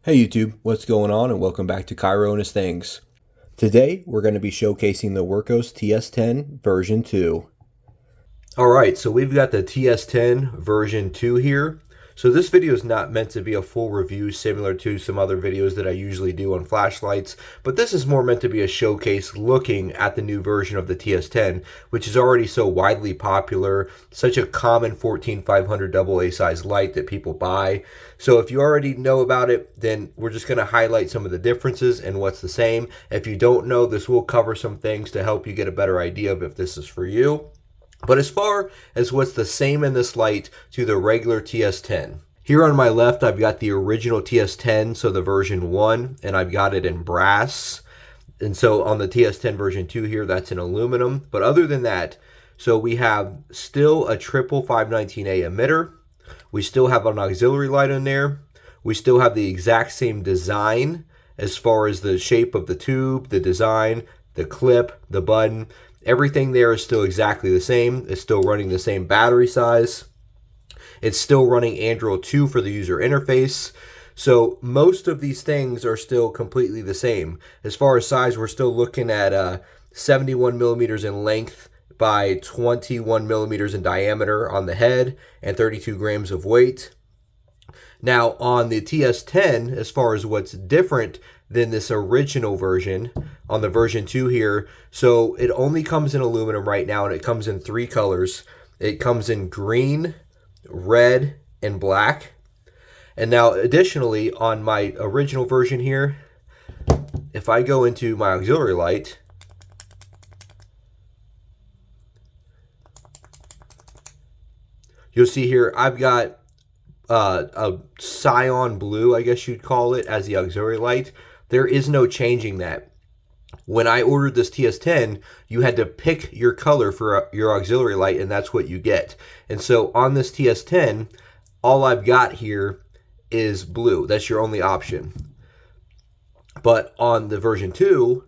Hey YouTube, what's going on, and welcome back to Cairo and his things. Today we're going to be showcasing the Wurkkos TS10 version 2. Alright, so we've got the TS10 version 2 here. So this video is not meant to be a full review similar to some other videos that I usually do on flashlights, but this is more meant to be a showcase looking at the new version of the TS10, which is already so widely popular, such a common 14500 AA size light that people buy. So if you already know about it, then we're just going to highlight some of the differences and what's the same. If you don't know, this will cover some things to help you get a better idea of if this is for you. But as far as what's the same in this light to the regular TS10, here on my left I've got the original TS10, so the version 1, and I've got it in brass. And so on the TS10 version 2 here, that's in aluminum. But other than that, so we have still a triple 519A emitter. We still have an auxiliary light in there. We still have the exact same design as far as the shape of the tube, the design, the clip, the button. Everything there is still exactly the same. It's still running the same battery size. It's still running Android 2 for the user interface. So most of these things are still completely the same. As far as size, we're still looking at 71 millimeters in length by 21 millimeters in diameter on the head and 32 grams of weight. Now on the TS10, as far as what's different than this original version, on the version 2 here, so it only comes in aluminum right now, and it comes in 3 colors. It comes in green, red, and black. And now additionally, on my original version here, if I go into my auxiliary light, you'll see here I've got a cyan blue, I guess you'd call it, as the auxiliary light. There is no changing that. When I ordered this TS10, you had to pick your color for your auxiliary light, and that's what you get. And so on this TS10, all I've got here is blue. That's your only option. But on the version 2,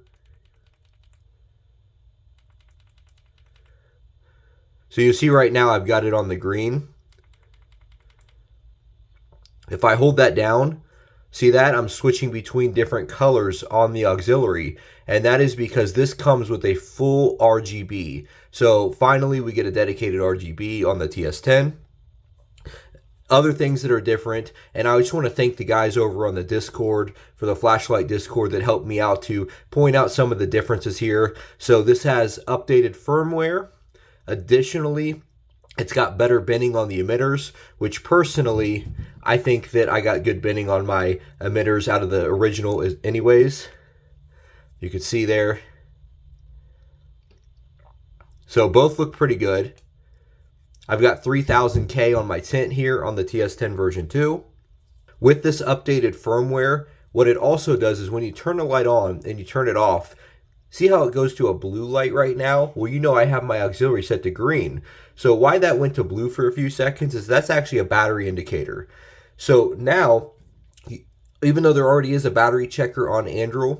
so you see right now I've got it on the green. If I hold that down, see that? I'm switching between different colors on the auxiliary, and that is because this comes with a full RGB. So finally we get a dedicated RGB on the TS10. Other things that are different, and I just want to thank the guys over on the Discord for the flashlight Discord that helped me out to point out some of the differences here. So this has updated firmware. Additionally, it's got better bending on the emitters, which personally, I think that I got good bending on my emitters out of the original anyways. You can see there. So both look pretty good. I've got 3000K on my tint here on the TS10 version 2. With this updated firmware, what it also does is when you turn the light on and you turn it off, see how it goes to a blue light right now? Well, you know I have my auxiliary set to green. So why that went to blue for a few seconds is that's actually a battery indicator. So now, even though there already is a battery checker on Android,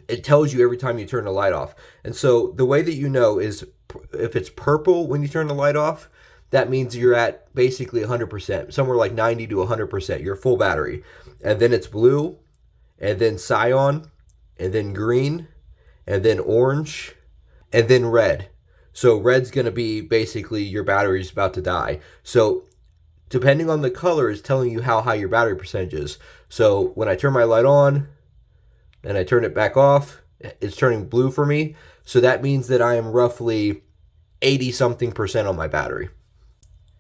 it tells you every time you turn the light off. And so the way that you know is if it's purple when you turn the light off, that means you're at basically 100%, somewhere like 90 to 100%, your full battery. And then it's blue, and then cyan, and then green, and then orange, and then red. So red's going to be basically your battery's about to die. So depending on the color is telling you how high your battery percentage is. So when I turn my light on and I turn it back off, it's turning blue for me. So that means that I am roughly 80-something% on my battery.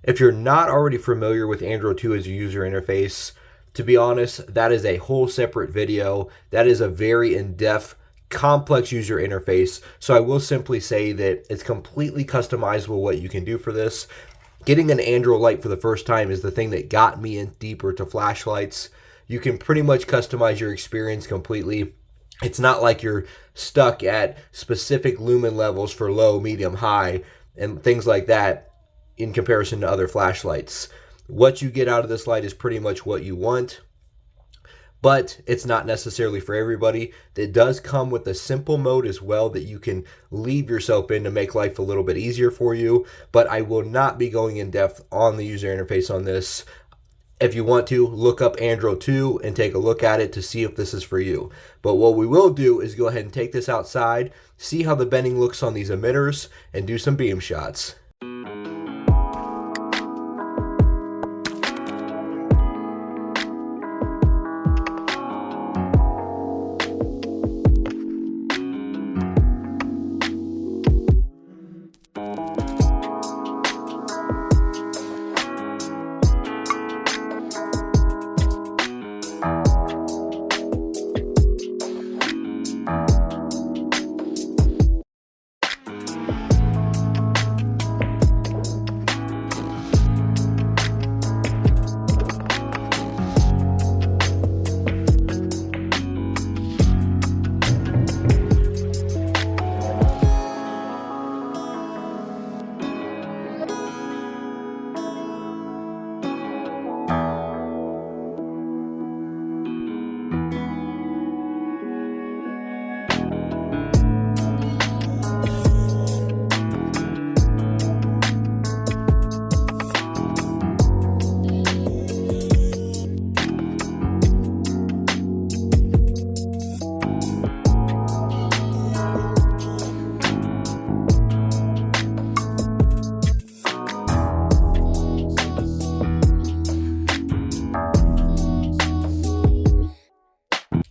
If you're not already familiar with Android 2 as a user interface, to be honest, that is a whole separate video. That is a very in-depth, complex user interface. So I will simply say that it's completely customizable what you can do for this. Getting an Android light for the first time is the thing that got me in deeper to flashlights. You can pretty much customize your experience completely. It's not like you're stuck at specific lumen levels for low, medium, high, and things like that in comparison to other flashlights. What you get out of this light is pretty much what you want, but it's not necessarily for everybody. It does come with a simple mode as well that you can leave yourself in to make life a little bit easier for you, but I will not be going in depth on the user interface on this. If you want to, look up Andro 2 and take a look at it to see if this is for you. But what we will do is go ahead and take this outside, see how the bending looks on these emitters, and do some beam shots.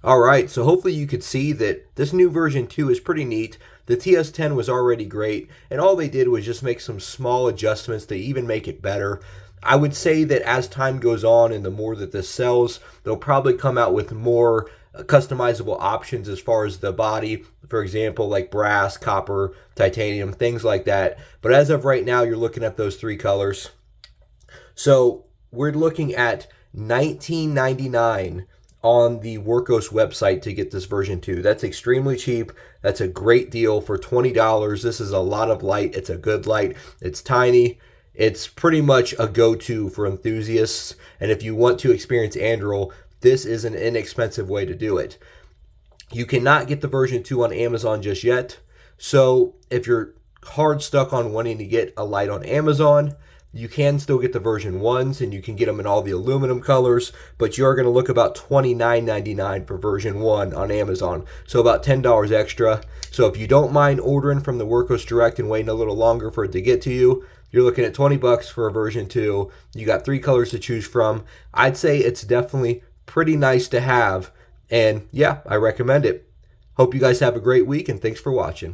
Alright, so hopefully you could see that this new version 2 is pretty neat. The TS10 was already great, and all they did was just make some small adjustments to even make it better. I would say that as time goes on and the more that this sells, they'll probably come out with more customizable options as far as the body, for example, like brass, copper, titanium, things like that. But as of right now, you're looking at those three colors. So we're looking at $19.99 on the Wurkkos website to get this version 2. That's extremely cheap. That's a great deal for $20. This is a lot of light. It's a good light. It's tiny. It's pretty much a go-to for enthusiasts. And if you want to experience Andro, this is an inexpensive way to do it. You cannot get the version 2 on Amazon just yet. So if you're hard stuck on wanting to get a light on Amazon, you can still get the version 1s, and you can get them in all the aluminum colors, but you are going to look about $29.99 for version 1 on Amazon, so about $10 extra. So if you don't mind ordering from the Wurkkos Direct and waiting a little longer for it to get to you, you're looking at $20 for a version 2. You got 3 colors to choose from. I'd say it's definitely pretty nice to have, and yeah, I recommend it. Hope you guys have a great week, and thanks for watching.